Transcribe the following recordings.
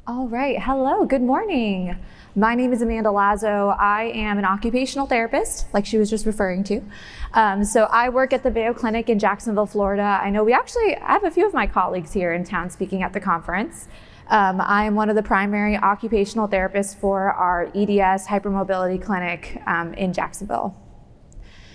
All right, hello, good morning. My name is Amanda Lazo. I am an occupational therapist, like she was just referring to. So I work at the Mayo Clinic in Jacksonville, Florida. I know I have a few of my colleagues here in town speaking at the conference. I am one of the primary occupational therapists for our EDS Hypermobility Clinic in Jacksonville.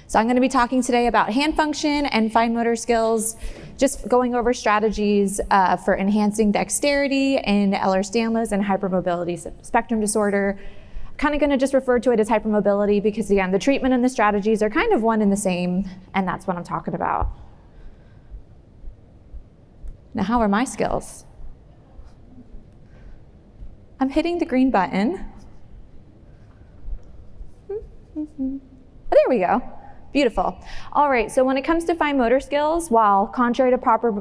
So I'm going to be talking today about hand function and fine motor skills, just going over strategies for enhancing dexterity in Ehlers-Danlos and hypermobility spectrum disorder. I'm kind of going to just refer to it as hypermobility because, again, the treatment and the strategies are kind of one and the same, and that's what I'm talking about. Now, how are my skills? I'm hitting the green button. Oh, there we go. Beautiful. All right, so when it comes to fine motor skills, while contrary to popular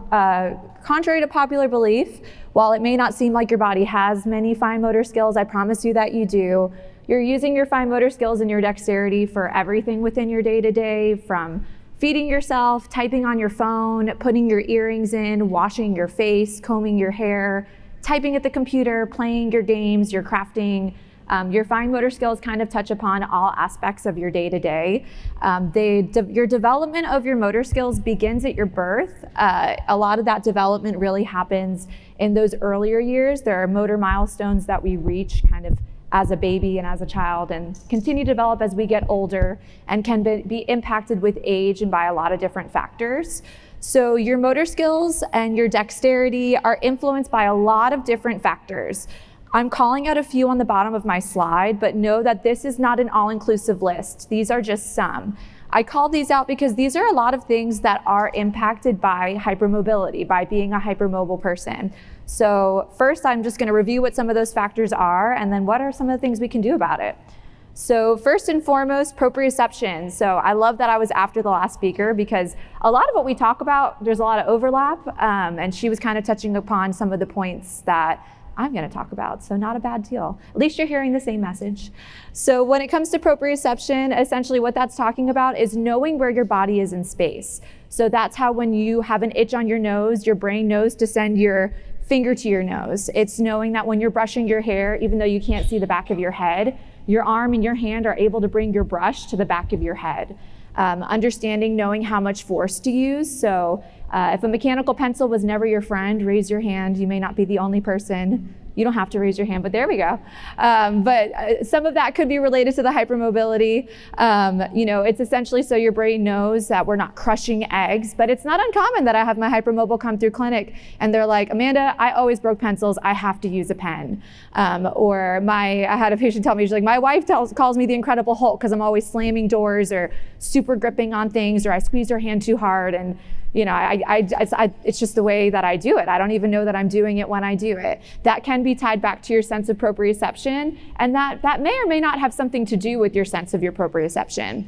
belief, while it may not seem like your body has many fine motor skills, I promise you that you do. You're using your fine motor skills and your dexterity for everything within your day-to-day, from feeding yourself, typing on your phone, putting your earrings in, washing your face, combing your hair, typing at the computer, playing your games, your crafting. Your fine motor skills kind of touch upon all aspects of your day-to-day. Your development of your motor skills begins at your birth. A lot of that development really happens in those earlier years. There are motor milestones that we reach kind of as a baby and as a child and continue to develop as we get older and can be impacted with age and by a lot of different factors. So your motor skills and your dexterity are influenced by a lot of different factors. I'm calling out a few on the bottom of my slide, but know that this is not an all-inclusive list. These are just some. I called these out because these are a lot of things that are impacted by hypermobility, by being a hypermobile person. So first, I'm just going to review what some of those factors are, and then what are some of the things we can do about it. So first and foremost, proprioception. So I love that I was after the last speaker because a lot of what we talk about, there's a lot of overlap, and she was kind of touching upon some of the points that I'm going to talk about, so not a bad deal. At least you're hearing the same message. So when it comes to proprioception, essentially what that's talking about is knowing where your body is in space. So that's how when you have an itch on your nose, your brain knows to send your finger to your nose. It's knowing that when you're brushing your hair, even though you can't see the back of your head, your arm and your hand are able to bring your brush to the back of your head. Understanding, knowing how much force to use. So if a mechanical pencil was never your friend, raise your hand. You may not be the only person. You don't have to raise your hand, but there we go. But some of that could be related to the hypermobility. It's essentially so your brain knows that we're not crushing eggs, but it's not uncommon that I have my hypermobile come through clinic and they're like, Amanda, I always broke pencils. I have to use a pen. I had a patient tell me, she's like, my wife calls me the Incredible Hulk because I'm always slamming doors or super gripping on things, or I squeeze her hand too hard. And it's just the way that I do it. I don't even know that I'm doing it when I do it. That can be tied back to your sense of proprioception, and that may or may not have something to do with your sense of your proprioception.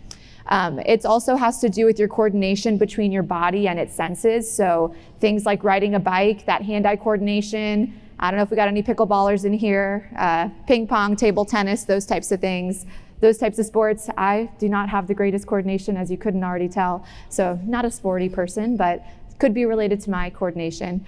It also has to do with your coordination between your body and its senses. So things like riding a bike, that hand-eye coordination. I don't know if we got any pickleballers in here, ping pong, table tennis, those types of things. Those types of sports, I do not have the greatest coordination, as you couldn't already tell. So not a sporty person, but could be related to my coordination.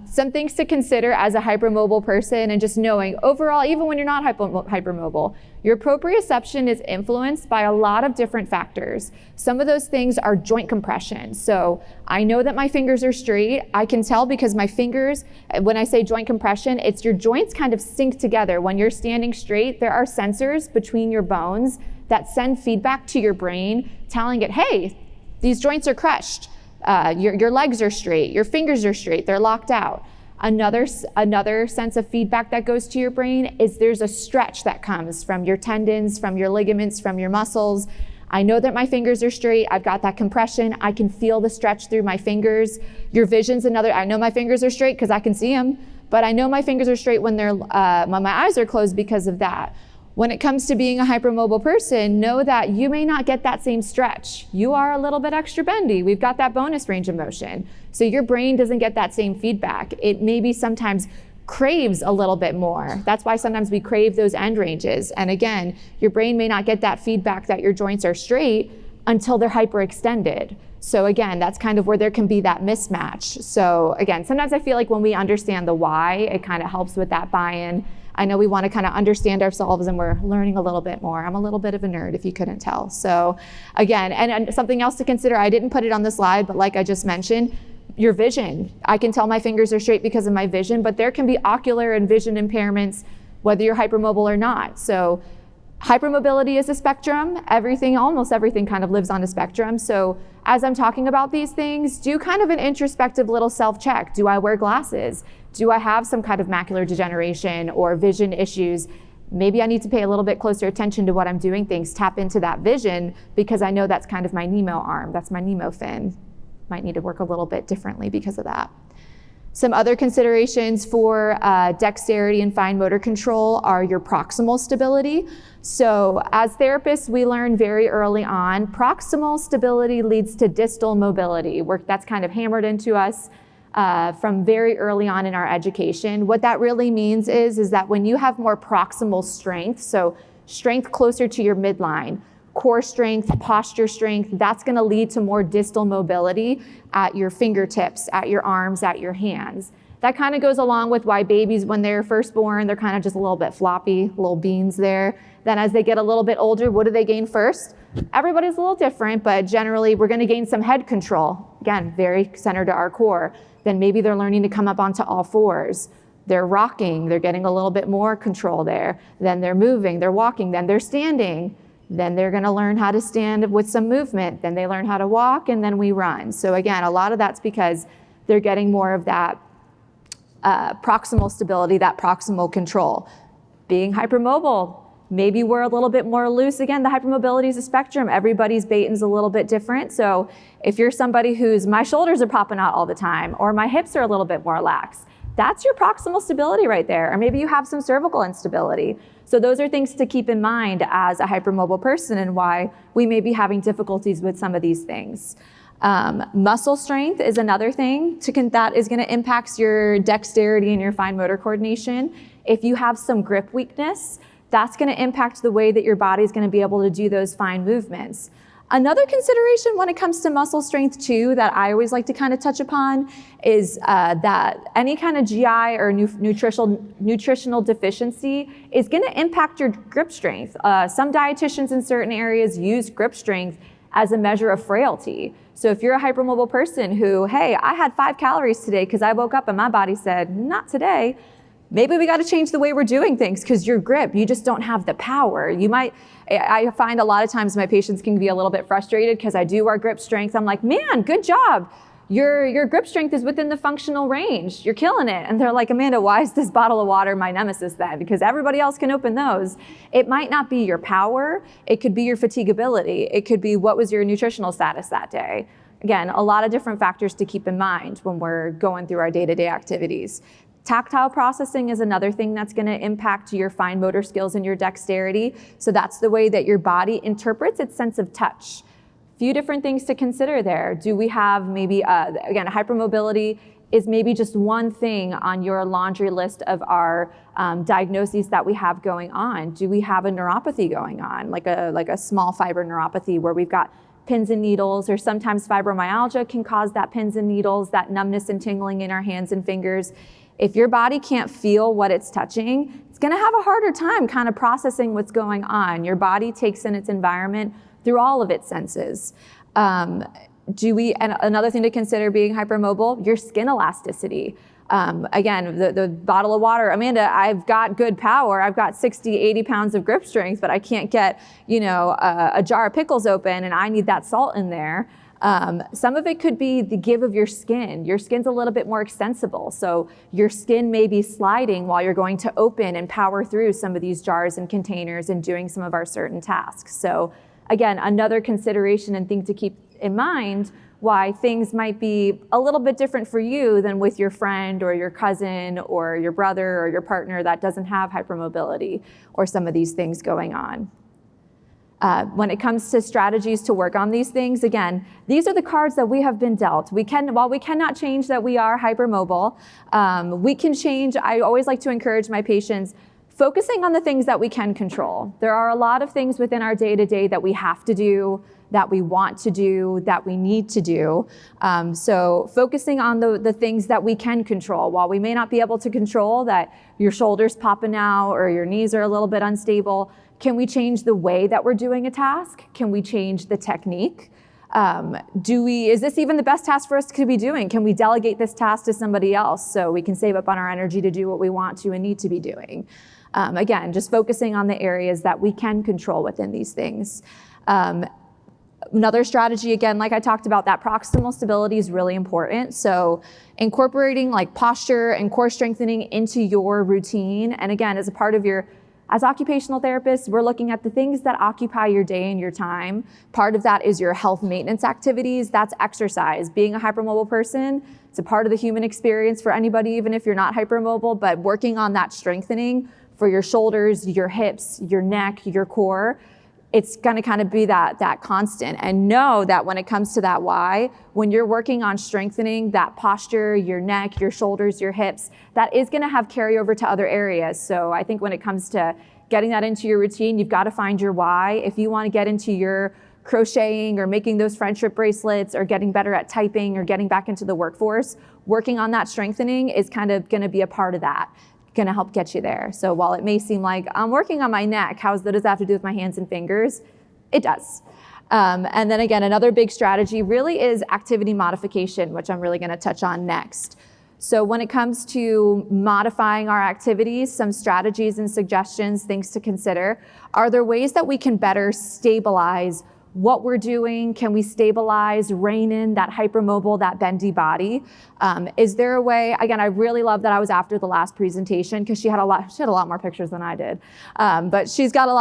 Some things to consider as a hypermobile person, and just knowing overall, even when you're not hypermobile, your proprioception is influenced by a lot of different factors. Some of those things are joint compression. So I know that my fingers are straight. I can tell because my fingers, when I say joint compression, it's your joints kind of sync together. When you're standing straight, there are sensors between your bones that send feedback to your brain telling it, hey, these joints are crushed. Your legs are straight, your fingers are straight, they're locked out. Another sense of feedback that goes to your brain is there's a stretch that comes from your tendons, from your ligaments, from your muscles. I know that my fingers are straight, I've got that compression, I can feel the stretch through my fingers. Your vision's another, I know my fingers are straight because I can see them, but I know my fingers are straight when my eyes are closed because of that. When it comes to being a hypermobile person, know that you may not get that same stretch. You are a little bit extra bendy. We've got that bonus range of motion. So your brain doesn't get that same feedback. It maybe sometimes craves a little bit more. That's why sometimes we crave those end ranges. And again, your brain may not get that feedback that your joints are straight until they're hyperextended. So again, that's kind of where there can be that mismatch. So again, sometimes I feel like when we understand the why, it kind of helps with that buy-in. I know we want to kind of understand ourselves, and we're learning a little bit more. I'm a little bit of a nerd, if you couldn't tell. So again, and something else to consider, I didn't put it on the slide, but like I just mentioned, your vision. I can tell my fingers are straight because of my vision, but there can be ocular and vision impairments whether you're hypermobile or not. So hypermobility is a spectrum. Almost everything kind of lives on a spectrum. So as I'm talking about these things, do kind of an introspective little self-check. Do I wear glasses? Do I have some kind of macular degeneration or vision issues? Maybe I need to pay a little bit closer attention to what I'm doing things, tap into that vision, because I know that's kind of my Nemo arm. That's my Nemo fin. Might need to work a little bit differently because of that. Some other considerations for dexterity and fine motor control are your proximal stability. So as therapists, we learn very early on, proximal stability leads to distal mobility. That's kind of hammered into us from very early on in our education. What that really means is that when you have more proximal strength, so strength closer to your midline, core strength, posture strength, that's going to lead to more distal mobility at your fingertips, at your arms, at your hands. That kind of goes along with why babies, when they're first born, they're kind of just a little bit floppy, little beans there. Then as they get a little bit older, what do they gain first? Everybody's a little different, but generally we're going to gain some head control. Again, very centered to our core. Then maybe they're learning to come up onto all fours. They're rocking, they're getting a little bit more control there. Then they're moving, they're walking, then they're standing. Then they're going to learn how to stand with some movement. Then they learn how to walk, and then we run. So again, a lot of that's because they're getting more of that proximal stability, that proximal control. Being hypermobile, maybe we're a little bit more loose. Again, the hypermobility is a spectrum. Everybody's Baton's a little bit different. So if you're somebody whose my shoulders are popping out all the time, or my hips are a little bit more lax, that's your proximal stability right there. Or maybe you have some cervical instability. So those are things to keep in mind as a hypermobile person and why we may be having difficulties with some of these things. Muscle strength is another thing that is going to impact your dexterity and your fine motor coordination. If you have some grip weakness, that's going to impact the way that your body is going to be able to do those fine movements. Another consideration when it comes to muscle strength too, that I always like to kind of touch upon is that any kind of GI or nutritional deficiency is going to impact your grip strength. Some dietitians in certain areas use grip strength as a measure of frailty. So if you're a hypermobile person who, hey, I had 5 calories today because I woke up and my body said, not today, maybe we got to change the way we're doing things because your grip, you just don't have the power. I find a lot of times my patients can be a little bit frustrated because I do our grip strength. I'm like, man, good job. Your grip strength is within the functional range. You're killing it. And they're like, Amanda, why is this bottle of water my nemesis then? Because everybody else can open those. It might not be your power. It could be your fatigability. It could be what was your nutritional status that day. Again, a lot of different factors to keep in mind when we're going through our day-to-day activities. Tactile processing is another thing that's going to impact your fine motor skills and your dexterity. So that's the way that your body interprets its sense of touch. Few different things to consider there. Do we have maybe, again, hypermobility is maybe just one thing on your laundry list of our diagnoses that we have going on. Do we have a neuropathy going on, like a small fiber neuropathy where we've got pins and needles, or sometimes fibromyalgia can cause that pins and needles, that numbness and tingling in our hands and fingers. If your body can't feel what it's touching, it's going to have a harder time kind of processing what's going on. Your body takes in its environment through all of its senses. And another thing to consider being hypermobile, your skin elasticity. Again, the bottle of water, Amanda, I've got good power. I've got 60, 80 pounds of grip strength, but I can't get, a jar of pickles open and I need that salt in there. Some of it could be the give of your skin. Your skin's a little bit more extensible. So your skin may be sliding while you're going to open and power through some of these jars and containers and doing some of our certain tasks. So again, another consideration and thing to keep in mind why things might be a little bit different for you than with your friend or your cousin or your brother or your partner that doesn't have hypermobility or some of these things going on. When it comes to strategies to work on these things, again, these are the cards that we have been dealt. While we cannot change that we are hypermobile, we can change. I always like to encourage my patients, focusing on the things that we can control. There are a lot of things within our day-to-day that we have to do, that we want to do, that we need to do. So focusing on the things that we can control. While we may not be able to control that your shoulder's popping out or your knees are a little bit unstable, can we change the way that we're doing a task? Can we change the technique? Is this even the best task for us to be doing? Can we delegate this task to somebody else so we can save up on our energy to do what we want to and need to be doing? Again, just focusing on the areas that we can control within these things. Another strategy, again, like I talked about, that proximal stability is really important. So incorporating like posture and core strengthening into your routine. And again, as a part of as occupational therapists, we're looking at the things that occupy your day and your time. Part of that is your health maintenance activities. That's exercise. Being a hypermobile person, it's a part of the human experience for anybody, even if you're not hypermobile, but working on that strengthening for your shoulders, your hips, your neck, your core, it's gonna kind of be that constant. And know that when it comes to that why, when you're working on strengthening that posture, your neck, your shoulders, your hips, that is gonna have carryover to other areas. So I think when it comes to getting that into your routine, you've gotta find your why. If you wanna get into your crocheting or making those friendship bracelets or getting better at typing or getting back into the workforce, working on that strengthening is kind of gonna be a part of that. Gonna help get you there. So while it may seem like I'm working on my neck, what does that have to do with my hands and fingers? It does. And then again, another big strategy really is activity modification, which I'm really gonna touch on next. So when it comes to modifying our activities, some strategies and suggestions, things to consider. Are there ways that we can better stabilize what we're doing? Can we stabilize, rein in that hypermobile, that bendy body? Is there a way, again, I really love that I was after the last presentation because she had a lot more pictures than I did. But she had a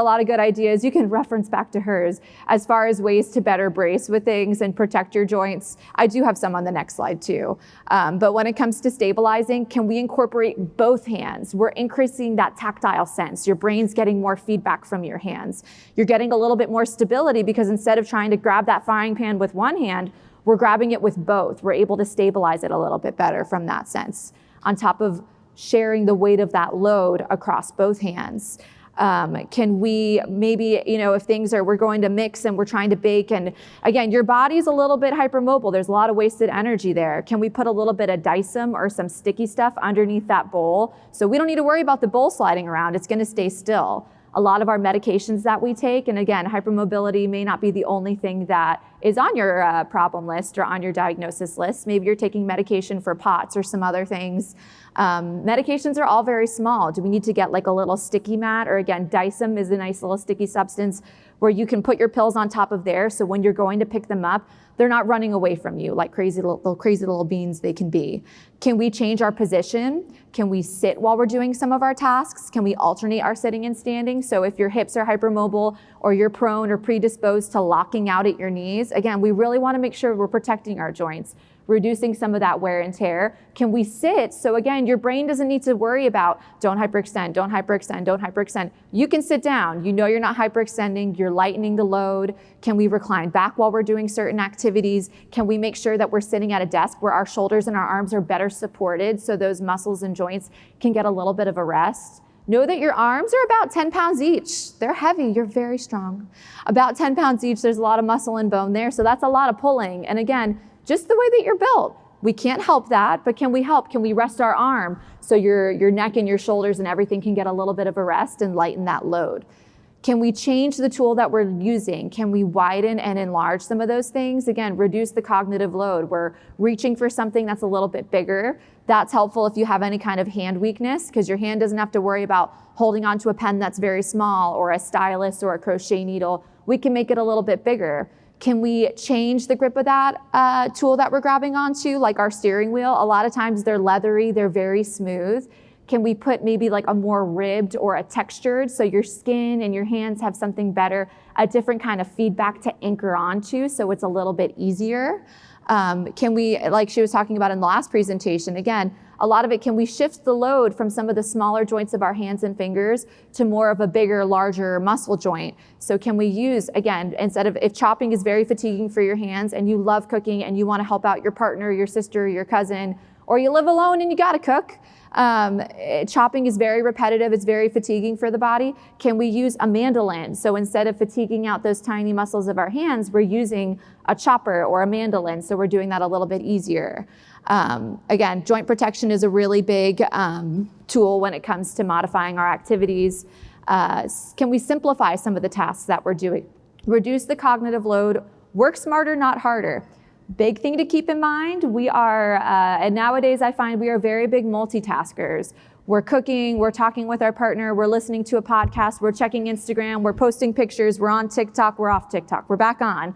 lot of good ideas. You can reference back to hers as far as ways to better brace with things and protect your joints. I do have some on the next slide too. But when it comes to stabilizing, can we incorporate both hands? We're increasing that tactile sense. Your brain's getting more feedback from your hands. You're getting a little bit more stability because instead of trying to grab that frying pan with one hand, we're grabbing it with both. We're able to stabilize it a little bit better from that sense, on top of sharing the weight of that load across both hands. Can we maybe, if we're going to mix and we're trying to bake, and again, your body's a little bit hypermobile, there's a lot of wasted energy there. Can we put a little bit of Dicem or some sticky stuff underneath that bowl? So we don't need to worry about the bowl sliding around, it's gonna stay still. A lot of our medications that we take, and again, hypermobility may not be the only thing that is on your problem list or on your diagnosis list. Maybe you're taking medication for POTS or some other things. Medications are all very small. Do we need to get like a little sticky mat? Or again, Dicem is a nice little sticky substance where you can put your pills on top of there, so when you're going to pick them up, they're not running away from you like crazy little beans they can be. Can we change our position? Can we sit while we're doing some of our tasks? Can we alternate our sitting and standing? So if your hips are hypermobile or you're prone or predisposed to locking out at your knees, again, we really want to make sure we're protecting our joints, reducing some of that wear and tear. Can we sit? So again, your brain doesn't need to worry about don't hyperextend, don't hyperextend, don't hyperextend. You can sit down. You know you're not hyperextending. You're lightening the load. Can we recline back while we're doing certain activities? Can we make sure that we're sitting at a desk where our shoulders and our arms are better supported so those muscles and joints can get a little bit of a rest? Know that your arms are about 10 pounds each. They're heavy, you're very strong. About 10 pounds each, there's a lot of muscle and bone there, so that's a lot of pulling. And again, just the way that you're built. We can't help that, but can we help? Can we rest our arm so your neck and your shoulders and everything can get a little bit of a rest and lighten that load? Can we change the tool that we're using? Can we widen and enlarge some of those things? Again, reduce the cognitive load. We're reaching for something that's a little bit bigger. That's helpful if you have any kind of hand weakness, because your hand doesn't have to worry about holding onto a pen that's very small or a stylus or a crochet needle. We can make it a little bit bigger. Can we change the grip of that tool that we're grabbing onto, like our steering wheel? A lot of times they're leathery, they're very smooth. Can we put maybe like a more ribbed or a textured, so your skin and your hands have something better, a different kind of feedback to anchor onto so it's a little bit easier? Can we, like she was talking about in the last presentation, again, a lot of it, can we shift the load from some of the smaller joints of our hands and fingers to more of a bigger, larger muscle joint? So can we use, again, instead of, if chopping is very fatiguing for your hands and you love cooking and you want to help out your partner, your sister, your cousin, or you live alone and you gotta cook. Chopping is very repetitive, it's very fatiguing for the body. Can we use a mandolin? So instead of fatiguing out those tiny muscles of our hands, we're using a chopper or a mandolin, so we're doing that a little bit easier. Again, joint protection is a really big tool when it comes to modifying our activities. Can we simplify some of the tasks that we're doing? Reduce the cognitive load, work smarter, not harder. Big thing to keep in mind, we are, and nowadays I find we are very big multitaskers. We're cooking, we're talking with our partner, we're listening to a podcast, we're checking Instagram, we're posting pictures, we're on TikTok, we're off TikTok, we're back on.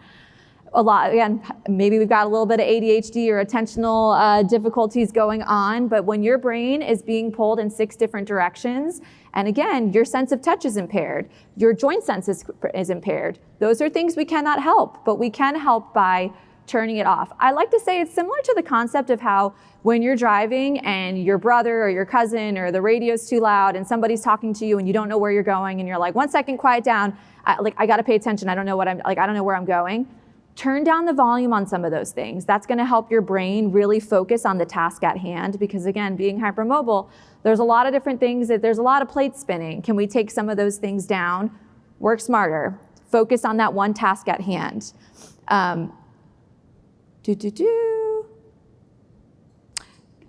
A lot, again, maybe we've got a little bit of ADHD or attentional difficulties going on, but when your brain is being pulled in 6 different directions, and again, your sense of touch is impaired, your joint sense is impaired, those are things we cannot help, but we can help by turning it off. I like to say it's similar to the concept of how when you're driving and your brother or your cousin or the radio's too loud and somebody's talking to you and you don't know where you're going and you're like, 1 second, quiet down. I gotta pay attention. I don't know where I'm going. Turn down the volume on some of those things. That's gonna help your brain really focus on the task at hand because again, being hypermobile, there's a lot of different things, there's a lot of plates spinning. Can we take some of those things down? Work smarter. Focus on that one task at hand.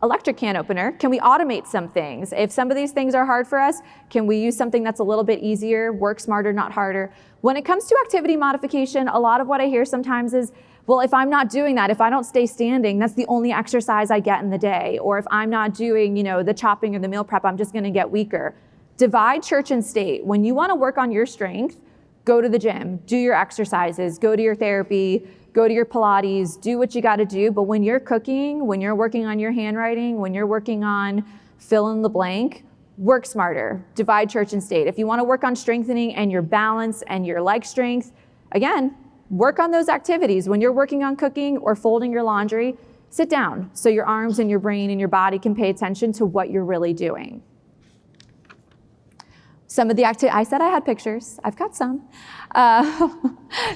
Electric can opener. Can we automate some things? If some of these things are hard for us, can we use something that's a little bit easier, work smarter, not harder? When it comes to activity modification, a lot of what I hear sometimes is, well, if I'm not doing that, if I don't stay standing, that's the only exercise I get in the day. Or if I'm not doing, the chopping or the meal prep, I'm just gonna get weaker. Divide church and state. When you wanna work on your strength, go to the gym, do your exercises, go to your therapy, go to your Pilates, do what you gotta do, but when you're cooking, when you're working on your handwriting, when you're working on fill in the blank, work smarter, divide church and state. If you wanna work on strengthening and your balance and your leg strength, again, work on those activities. When you're working on cooking or folding your laundry, sit down so your arms and your brain and your body can pay attention to what you're really doing. Some of the I said I had pictures, I've got some.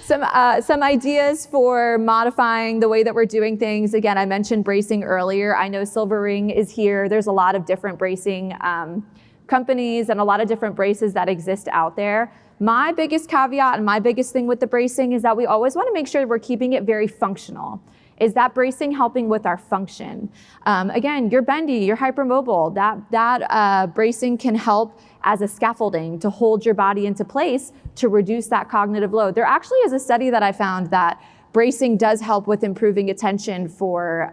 Some ideas for modifying the way that we're doing things. Again, I mentioned bracing earlier. I know Silver Ring is here. There's a lot of different bracing companies and a lot of different braces that exist out there. My biggest caveat and my biggest thing with the bracing is that we always want to make sure we're keeping it very functional. Is that bracing helping with our function? Again, you're bendy, you're hypermobile. That bracing can help as a scaffolding to hold your body into place to reduce that cognitive load. There actually is a study that I found that bracing does help with improving attention for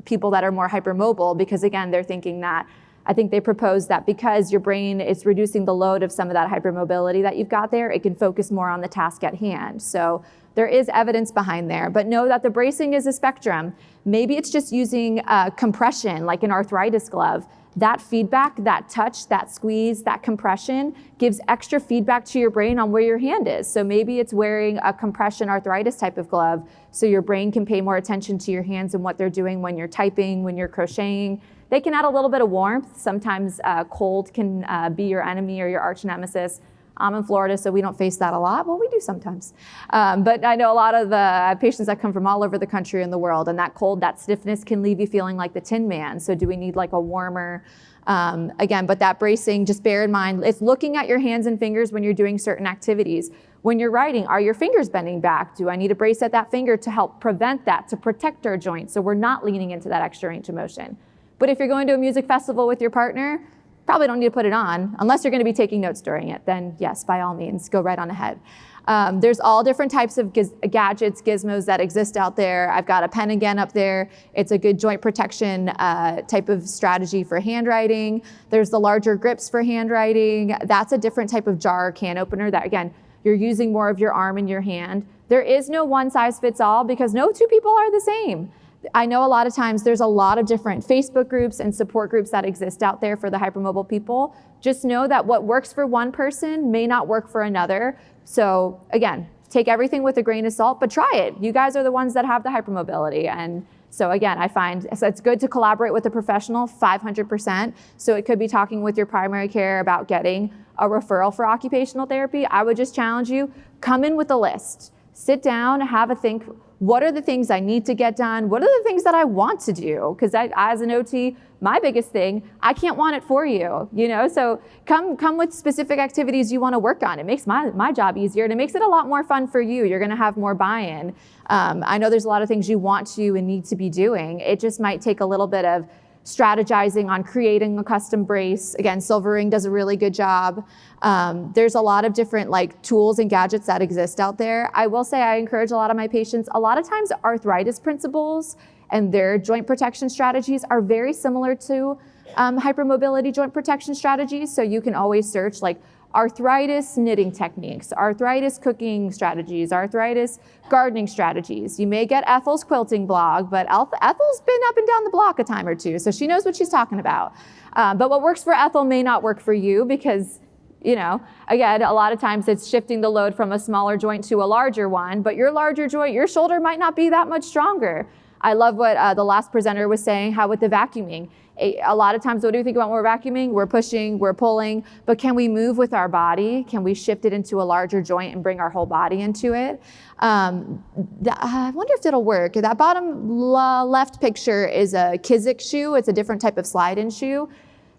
people that are more hypermobile because again, they're thinking that, I think they proposed that because your brain is reducing the load of some of that hypermobility that you've got there, it can focus more on the task at hand. So there is evidence behind there, but know that the bracing is a spectrum. Maybe it's just using compression like an arthritis glove. That feedback, that touch, that squeeze, that compression gives extra feedback to your brain on where your hand is. So maybe it's wearing a compression arthritis type of glove so your brain can pay more attention to your hands and what they're doing when you're typing, when you're crocheting. They can add a little bit of warmth. Sometimes cold can be your enemy or your arch nemesis. I'm in Florida, so we don't face that a lot. Well, we do sometimes. But I know a lot of the patients that come from all over the country and the world, and that cold, that stiffness can leave you feeling like the Tin Man. So do we need like a warmer, again, but that bracing, just bear in mind, it's looking at your hands and fingers when you're doing certain activities. When you're writing, are your fingers bending back? Do I need to brace at that finger to help prevent that, to protect our joints so we're not leaning into that extra range of motion? But if you're going to a music festival with your partner, probably don't need to put it on unless you're going to be taking notes during it. Then yes, by all means, go right on ahead. There's all different types of gadgets, gizmos that exist out there. I've got a pen again up there. It's a good joint protection type of strategy for handwriting. There's the larger grips for handwriting. That's a different type of jar or can opener that, again, you're using more of your arm and your hand. There is no one size fits all because no two people are the same. I know a lot of times there's a lot of different Facebook groups and support groups that exist out there for the hypermobile people. Just know that what works for one person may not work for another. So again, take everything with a grain of salt, but try it. You guys are the ones that have the hypermobility. And so again, I find it's good to collaborate with a professional 500%. So it could be talking with your primary care about getting a referral for occupational therapy. I would just challenge you, come in with a list. Sit down, have a think. What are the things I need to get done? What are the things that I want to do? Because as an OT, my biggest thing, I can't want it for you, So come with specific activities you want to work on. It makes my job easier, and it makes it a lot more fun for you. You're going to have more buy-in. I know there's a lot of things you want to and need to be doing. It just might take a little bit of strategizing on creating a custom brace. Again, Silver Ring does a really good job. There's a lot of different tools and gadgets that exist out there. I will say I encourage a lot of my patients, a lot of times arthritis principles and their joint protection strategies are very similar to hypermobility joint protection strategies. So you can always search arthritis knitting techniques, arthritis cooking strategies, arthritis gardening strategies. You may get Ethel's quilting blog, but Ethel's been up and down the block a time or two, so she knows what she's talking about. But what works for Ethel may not work for you because, again, a lot of times it's shifting the load from a smaller joint to a larger one, but your larger joint, your shoulder might not be that much stronger. I love what the last presenter was saying, how with the vacuuming. A lot of times, what do we think about when we're vacuuming? We're pushing, we're pulling, but can we move with our body? Can we shift it into a larger joint and bring our whole body into it? I wonder if it'll work. That bottom left picture is a Kizik shoe. It's a different type of slide-in shoe.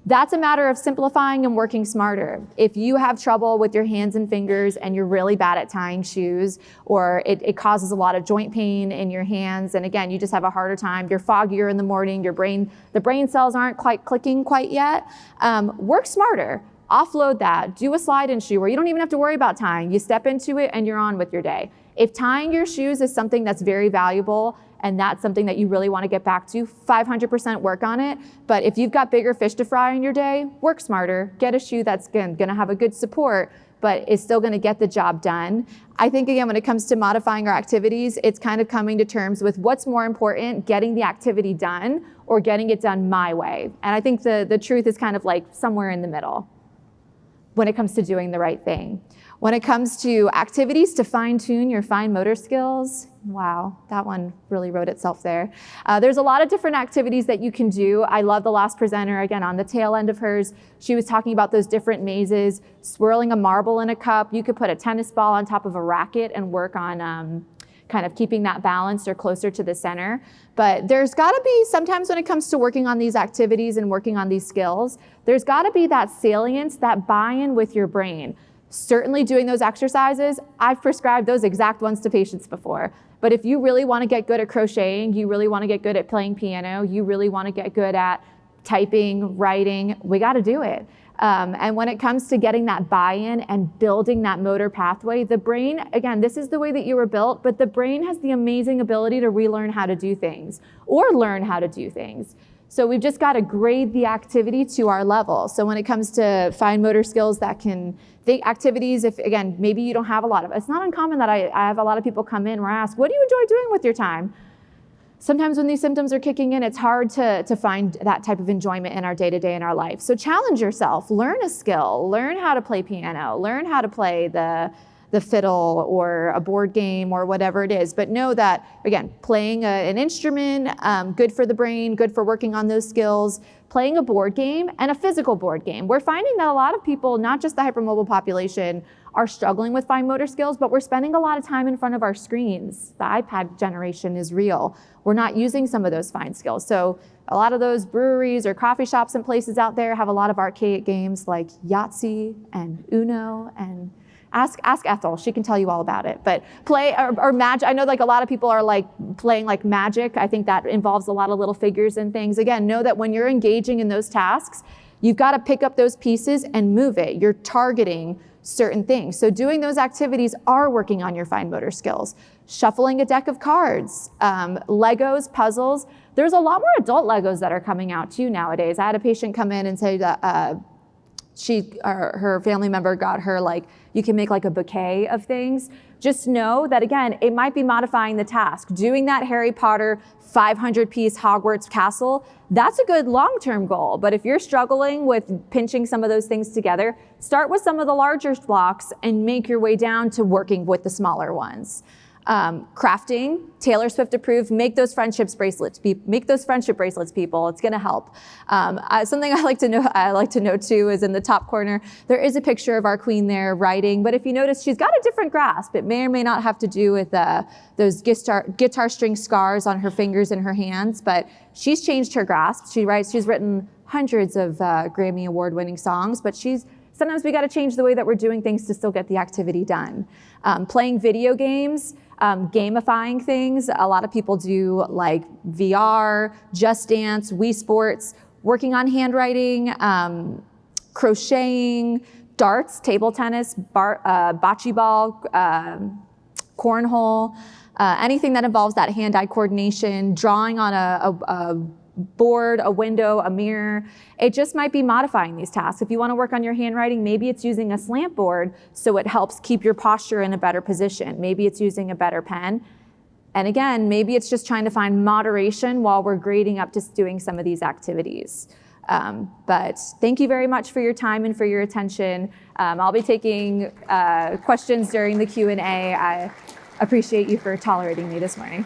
That's a matter of simplifying and working smarter. If you have trouble with your hands and fingers and you're really bad at tying shoes, or it causes a lot of joint pain in your hands, and again, you just have a harder time, you're foggier in the morning, the brain cells aren't quite clicking quite yet, work smarter. Offload that. Do a slide-in shoe where you don't even have to worry about tying. You step into it and you're on with your day. If tying your shoes is something that's very valuable and that's something that you really want to get back to, 500% work on it. But if you've got bigger fish to fry in your day, work smarter. Get a shoe that's going to have a good support, but is still going to get the job done. I think, again, when it comes to modifying our activities, it's kind of coming to terms with what's more important, getting the activity done or getting it done my way. And I think the truth is kind of somewhere in the middle when it comes to doing the right thing. When it comes to activities to fine-tune your fine motor skills, wow, that one really wrote itself there. There's a lot of different activities that you can do. I love the last presenter, again, on the tail end of hers, she was talking about those different mazes, swirling a marble in a cup. You could put a tennis ball on top of a racket and work on kind of keeping that balanced or closer to the center. But there's gotta be, sometimes when it comes to working on these activities and working on these skills, there's gotta be that salience, that buy-in with your brain. Certainly doing those exercises, I've prescribed those exact ones to patients before. But if you really want to get good at crocheting, you really want to get good at playing piano, you really want to get good at typing, writing, we got to do it. And when it comes to getting that buy-in and building that motor pathway, the brain, again, this is the way that you were built, but the brain has the amazing ability to relearn how to do things or learn how to do things. So we've just got to grade the activity to our level. So when it comes to fine motor skills that can think activities, if again, maybe you don't have a lot of, it's not uncommon that I have a lot of people come in where I ask, what do you enjoy doing with your time? Sometimes when these symptoms are kicking in, it's hard to find that type of enjoyment in our day-to-day in our life. So challenge yourself, learn a skill, learn how to play piano, learn how to play the fiddle or a board game or whatever it is. But know that, again, playing an instrument, good for the brain, good for working on those skills, playing a board game and a physical board game. We're finding that a lot of people, not just the hypermobile population, are struggling with fine motor skills, but we're spending a lot of time in front of our screens. The iPad generation is real. We're not using some of those fine skills. So a lot of those breweries or coffee shops and places out there have a lot of archaic games like Yahtzee and Uno, and Ask Ethel, she can tell you all about it. But play or magic, I know a lot of people are playing magic. I think that involves a lot of little figures and things. Again, know that when you're engaging in those tasks, you've got to pick up those pieces and move it. You're targeting certain things. So doing those activities are working on your fine motor skills. Shuffling a deck of cards, Legos, puzzles. There's a lot more adult Legos that are coming out too nowadays. I had a patient come in and say that her family member got her you can make a bouquet of things. Just know that, again, it might be modifying the task. Doing that Harry Potter 500-piece Hogwarts castle, that's a good long-term goal. But if you're struggling with pinching some of those things together, start with some of the larger blocks and make your way down to working with the smaller ones. Crafting, Taylor Swift approved. Make those friendship bracelets, people. It's going to help. Something I like to note too is in the top corner there is a picture of our queen there writing. But if you notice, she's got a different grasp. It may or may not have to do with those guitar string scars on her fingers and her hands. But she's changed her grasp. She's written hundreds of Grammy Award-winning songs. But sometimes we got to change the way that we're doing things to still get the activity done. Playing video games. Gamifying things. A lot of people do like VR, Just Dance, Wii Sports, working on handwriting, crocheting, darts, table tennis, bocce ball, cornhole, anything that involves that hand-eye coordination, drawing on a board, a window, a mirror. It just might be modifying these tasks. If you want to work on your handwriting, maybe it's using a slant board so it helps keep your posture in a better position. Maybe it's using a better pen. And again, maybe it's just trying to find moderation while we're grading up to doing some of these activities. But thank you very much for your time and for your attention. I'll be taking questions during the Q&A. I appreciate you for tolerating me this morning.